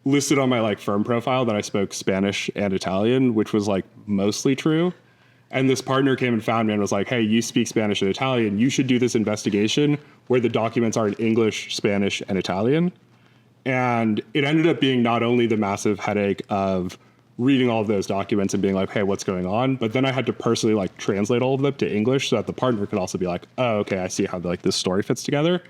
listed on my like firm profile that I spoke Spanish and Italian, which was like mostly true. And this partner came and found me and was like, hey, you speak Spanish and Italian. You should do this investigation where the documents are in English, Spanish, and Italian. And it ended up being not only the massive headache of reading all of those documents and being like, hey, what's going on? But then I had to personally like translate all of them to English so that the partner could also be like, oh, okay, I see how like this story fits together.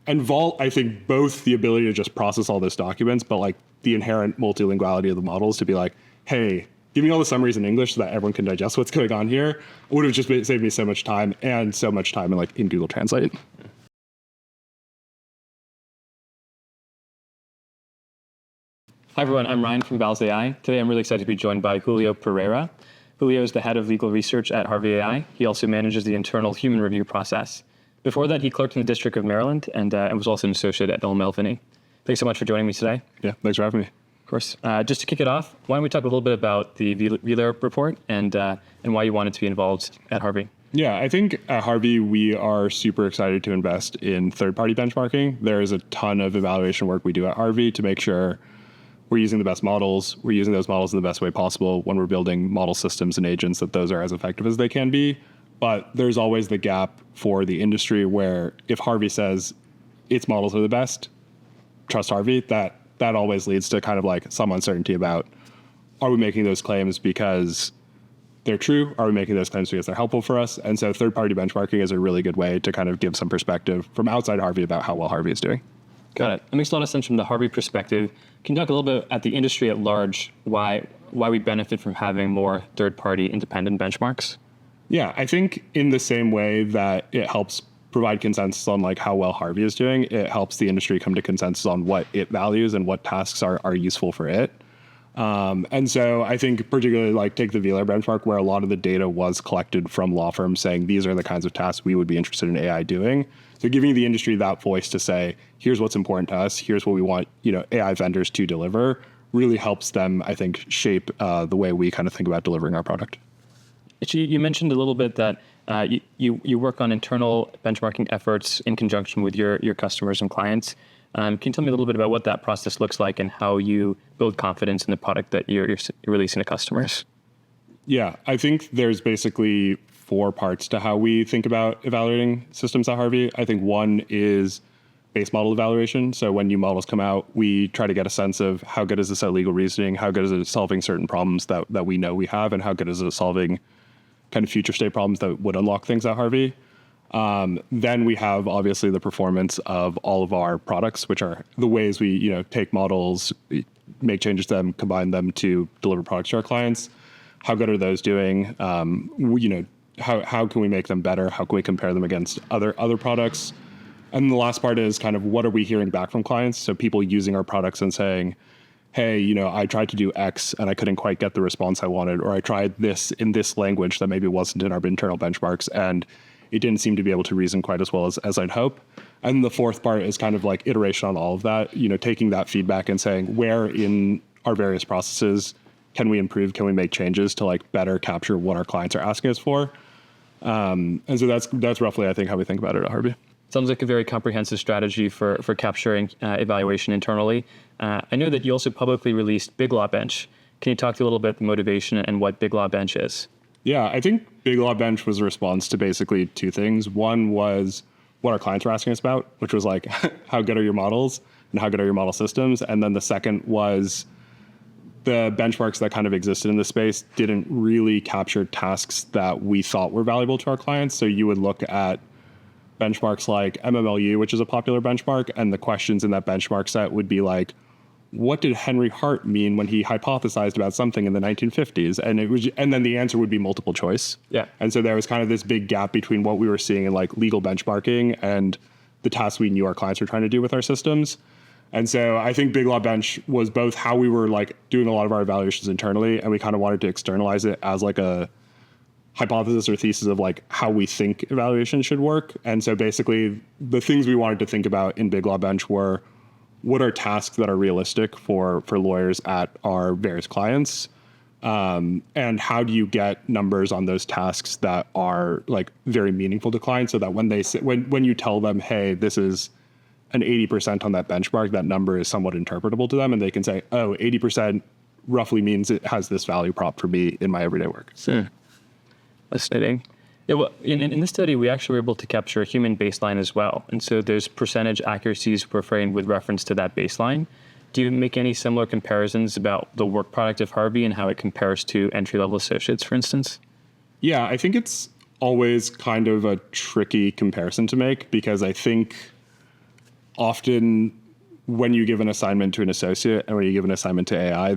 And Vault, I think both the ability to just process all those documents, but like the inherent multilinguality of the models to be like, hey, give me all the summaries in English so that everyone can digest what's going on here, would have just saved me so much time and so much time in Google Translate. Hi, everyone. I'm Ryan from VALS AI. Today, I'm really excited to be joined by Julio Pereira. Julio is the head of legal research at Harvey AI. He also manages the internal human review process. Before that, he clerked in the District of Maryland and was also an associate at Mulvaney. Thanks so much for joining me today. Yeah, thanks for having me. Of course. Just to kick it off, why don't we talk a little bit about the VLAIR report and why you wanted to be involved at Harvey? Yeah, I think at Harvey, we are super excited to invest in third-party benchmarking. There is a ton of evaluation work we do at Harvey to make sure we're using the best models. We're using those models in the best way possible when we're building model systems and agents, that those are as effective as they can be. But there's always the gap for the industry where if Harvey says its models are the best, trust Harvey, that always leads to kind of like some uncertainty about, are we making those claims because they're true? Are we making those claims because they're helpful for us? And so third-party benchmarking is a really good way to kind of give some perspective from outside Harvey about how well Harvey is doing. Got it. It makes a lot of sense from the Harvey perspective. Can you talk a little bit at the industry at large, why we benefit from having more third-party independent benchmarks? Yeah, I think in the same way that it helps provide consensus on like how well Harvey is doing, it helps the industry come to consensus on what it values and what tasks are useful for it. And so I think particularly like take the VLAIR benchmark where a lot of the data was collected from law firms saying these are the kinds of tasks we would be interested in AI doing. So giving the industry that voice to say, here's what's important to us, here's what we want, AI vendors to deliver, really helps them, I think, shape the way we kind of think about delivering our product. You mentioned a little bit that you work on internal benchmarking efforts in conjunction with your customers and clients. Can you tell me a little bit about what that process looks like and how you build confidence in the product that you're releasing to customers? Yeah, I think there's basically 4 parts to how we think about evaluating systems at Harvey. I think one is base model evaluation. So when new models come out, we try to get a sense of how good is this at legal reasoning, how good is it at solving certain problems that we know we have, and how good is it at solving kind of future state problems that would unlock things at Harvey. Then we have obviously the performance of all of our products, which are the ways we take models, make changes to them, combine them to deliver products to our clients. How good are those doing? How can we make them better? How can we compare them against other products? And the last part is kind of what are we hearing back from clients? So people using our products and saying, hey, I tried to do X and I couldn't quite get the response I wanted, or I tried this in this language that maybe wasn't in our internal benchmarks and it didn't seem to be able to reason quite as well as I'd hope. And the fourth part is kind of like iteration on all of that, taking that feedback and saying where in our various processes can we improve, can we make changes to like better capture what our clients are asking us for. And so that's roughly, I think, how we think about it at Harvey. Sounds like a very comprehensive strategy for capturing evaluation internally. I know that you also publicly released Big Law Bench. Can you talk a little bit about the motivation and what Big Law Bench is? Yeah, I think Big Law Bench was a response to basically 2 things. One was what our clients were asking us about, which was like, how good are your models and how good are your model systems? And then the second was the benchmarks that kind of existed in the space didn't really capture tasks that we thought were valuable to our clients. So you would look at benchmarks like MMLU, which is a popular benchmark, and the questions in that benchmark set would be like, what did Henry Hart mean when he hypothesized about something in the 1950s? And then the answer would be multiple choice. Yeah. And so there was kind of this big gap between what we were seeing in like legal benchmarking and the tasks we knew our clients were trying to do with our systems. And so I think Big Law Bench was both how we were like doing a lot of our evaluations internally, and we kind of wanted to externalize it as like a hypothesis or thesis of like how we think evaluation should work. And so basically the things we wanted to think about in Big Law Bench were, what are tasks that are realistic for lawyers at our various clients? And how do you get numbers on those tasks that are like very meaningful to clients so that when they when you tell them, hey, this is an 80% on that benchmark, that number is somewhat interpretable to them, and they can say, oh, 80% roughly means it has this value prop for me in my everyday work. So, fascinating. Yeah, well, in this study, we actually were able to capture a human baseline as well. And so those percentage accuracies were framed with reference to that baseline. Do you make any similar comparisons about the work product of Harvey and how it compares to entry-level associates, for instance? Yeah, I think it's always kind of a tricky comparison to make, because I think often when you give an assignment to an associate and when you give an assignment to AI,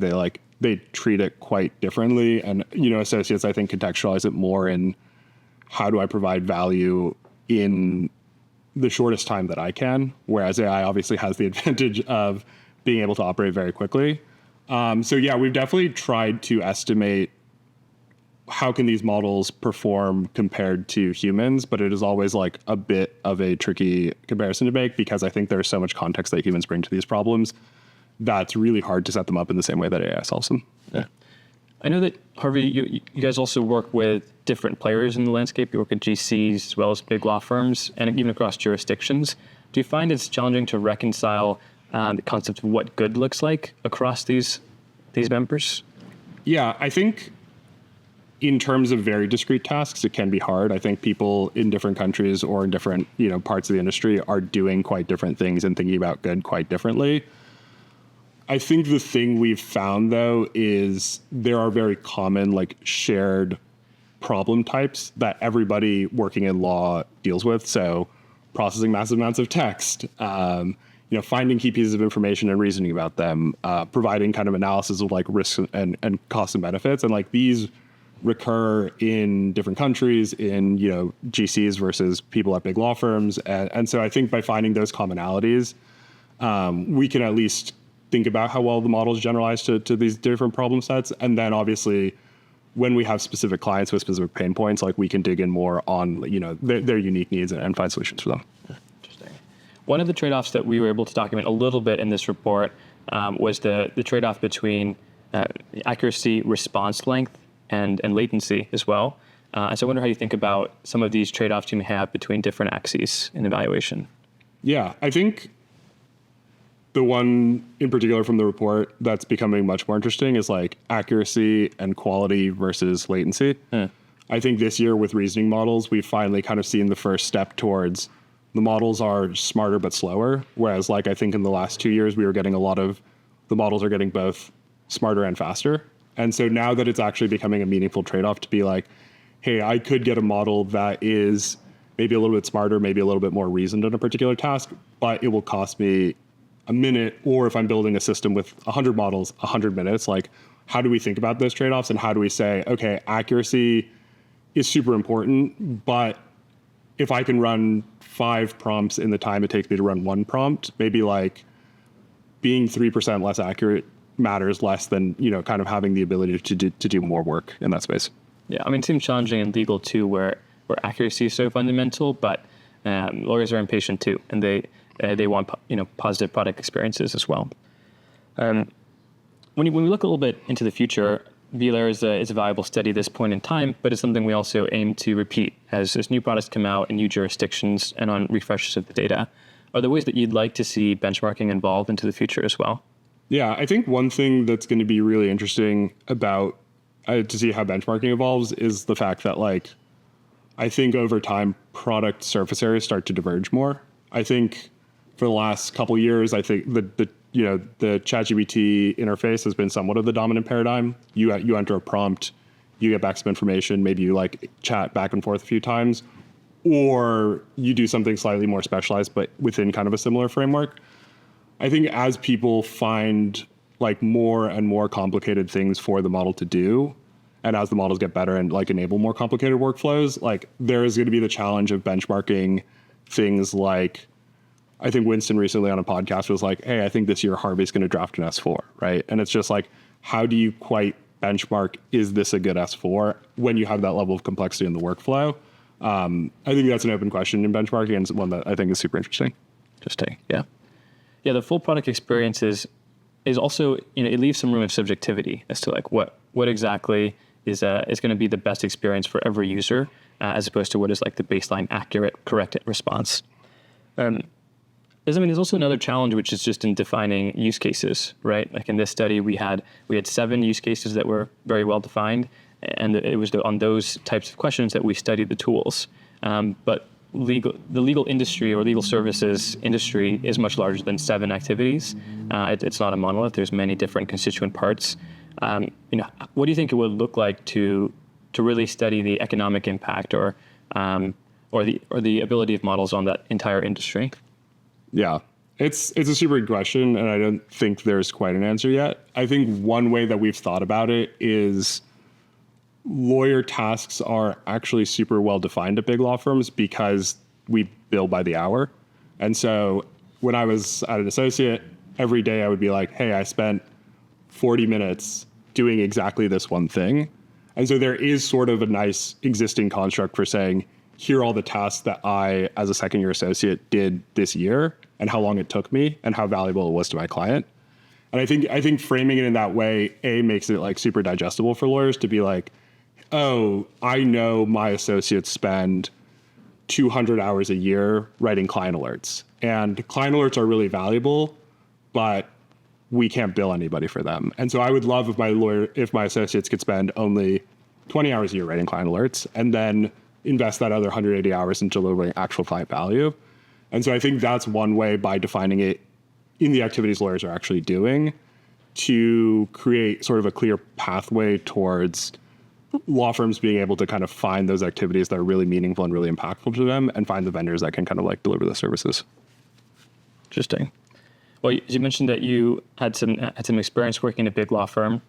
they treat it quite differently. And, associates, I think, contextualize it more in how do I provide value in the shortest time that I can, whereas AI obviously has the advantage of being able to operate very quickly. So yeah, we've definitely tried to estimate how can these models perform compared to humans, but it is always like a bit of a tricky comparison to make, because I think there's so much context that humans bring to these problems that's really hard to set them up in the same way that AI solves them. Yeah. I know that, Harvey, you guys also work with different players in the landscape. You work at GCs as well as big law firms, and even across jurisdictions. Do you find it's challenging to reconcile the concept of what good looks like across these members? Yeah, I think in terms of very discrete tasks, it can be hard. I think people in different countries or in different parts of the industry are doing quite different things and thinking about good quite differently. I think the thing we've found, though, is there are very common shared problem types that everybody working in law deals with. So processing massive amounts of text, finding key pieces of information and reasoning about them, providing kind of analysis of risks and costs and benefits. And these recur in different countries, in GCs versus people at big law firms. And so I think by finding those commonalities, we can at least think about how well the model is generalized to these different problem sets. And then obviously when we have specific clients with specific pain points, we can dig in more on their unique needs and find solutions for them. Interesting. One of the trade-offs that we were able to document a little bit in this report was the trade-off between accuracy, response length, and latency as well. So I wonder how you think about some of these trade-offs you may have between different axes in evaluation. Yeah, I think the one in particular from the report that's becoming much more interesting is accuracy and quality versus latency. I think this year with reasoning models, we've finally kind of seen the first step towards the models are smarter but slower. Whereas I think in the last 2 years, we were getting the models are getting both smarter and faster. And so now that it's actually becoming a meaningful trade-off to be hey, I could get a model that is maybe a little bit smarter, maybe a little bit more reasoned on a particular task, but it will cost me a minute. Or if I'm building a system with 100 models, 100 minutes, how do we think about those trade-offs? And how do we say, okay, accuracy is super important, but if I can run 5 prompts in the time it takes me to run 1 prompt, maybe being 3% less accurate matters less than kind of having the ability to do more work in that space. Yeah, it seems challenging in legal too, where accuracy is so fundamental, but lawyers are impatient too, and they want positive product experiences as well. When we look a little bit into the future, VLAIR is a valuable study at this point in time, but it's something we also aim to repeat as new products come out in new jurisdictions and on refreshes of the data. Are there ways that you'd like to see benchmarking evolve into the future as well? Yeah, I think one thing that's going to be really interesting about to see how benchmarking evolves is the fact that I think over time product surface areas start to diverge more. I think for the last couple of years, I think the ChatGPT interface has been somewhat of the dominant paradigm. You enter a prompt, you get back some information, maybe you chat back and forth a few times, or you do something slightly more specialized, but within kind of a similar framework. I think as people find more and more complicated things for the model to do, and as the models get better and enable more complicated workflows, there is going to be the challenge of benchmarking things I think Winston recently on a podcast was hey, I think this year Harvey's going to draft an S4, right? And it's just how do you quite benchmark, is this a good S4 when you have that level of complexity in the workflow? I think that's an open question in benchmarking, and it's one that I think is super interesting. Interesting, yeah. Yeah, the full product experience is also, it leaves some room of subjectivity as to what exactly is going to be the best experience for every user, as opposed to what is the baseline accurate, correct response. There's also another challenge, which is just in defining use cases, right? Like in this study, we had 7 use cases that were very well defined, and it was on those types of questions that we studied the tools. But the legal industry or legal services industry is much larger than 7 activities. It's not a monolith. There's many different constituent parts. What do you think it would look like to really study the economic impact or the ability of models on that entire industry? Yeah, it's a super good question, and I don't think there's quite an answer yet. I think one way that we've thought about it is lawyer tasks are actually super well defined at big law firms because we bill by the hour. And so when I was at an associate, every day I would be like, hey, I spent 40 minutes doing exactly this one thing. And so there is sort of a nice existing construct for saying, here are all the tasks that I, as a second year associate, did this year and how long it took me and how valuable it was to my client. And I think framing it in that way, makes it like super digestible for lawyers to be like, oh, I know my associates spend 200 hours a year writing client alerts. And client alerts are really valuable, but we can't bill anybody for them. And so I would love if my associates could spend only 20 hours a year writing client alerts and then invest that other 180 hours in delivering actual client value. And so I think that's one way, by defining it in the activities lawyers are actually doing, to create sort of a clear pathway towards law firms being able to kind of find those activities that are really meaningful and really impactful to them and find the vendors that can kind of like deliver the services. Interesting. Well, as you mentioned that you had some experience working in a big law firm,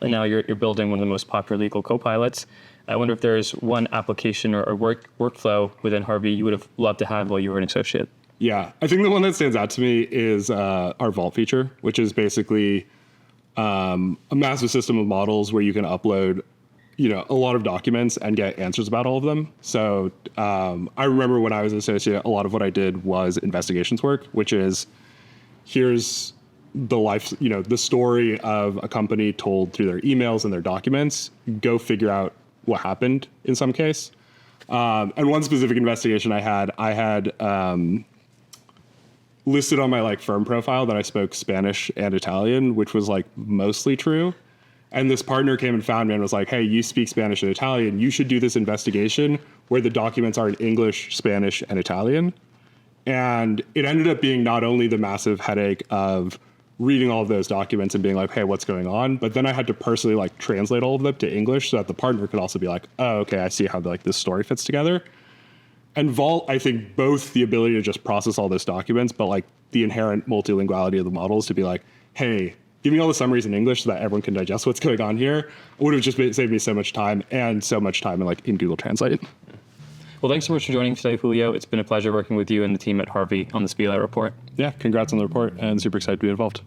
and now you're building one of the most popular legal co-pilots. I wonder if there's one application or workflow within Harvey you would have loved to have while you were an associate. Yeah, I think the one that stands out to me is our Vault feature, which is basically a massive system of models where you can upload, a lot of documents and get answers about all of them. So I remember when I was an associate, a lot of what I did was investigations work, which is here's the story of a company told through their emails and their documents. Go figure out what happened in some case. And one specific investigation I had listed on my firm profile that I spoke Spanish and Italian, which was mostly true. And this partner came and found me and was like, hey, you speak Spanish and Italian. You should do this investigation where the documents are in English, Spanish, and Italian. And it ended up being not only the massive headache of reading all of those documents and being like, hey, what's going on? But then I had to personally translate all of them to English so that the partner could also be like, oh, okay, I see how this story fits together. And Vault, I think both the ability to just process all those documents, but the inherent multilinguality of the models to be like, hey, give me all the summaries in English so that everyone can digest what's going on here, would have just saved me so much time and so much time in Google Translate. Well, thanks so much for joining today, Julio. It's been a pleasure working with you and the team at Harvey on this VLAIR report. Yeah, congrats on the report and super excited to be involved.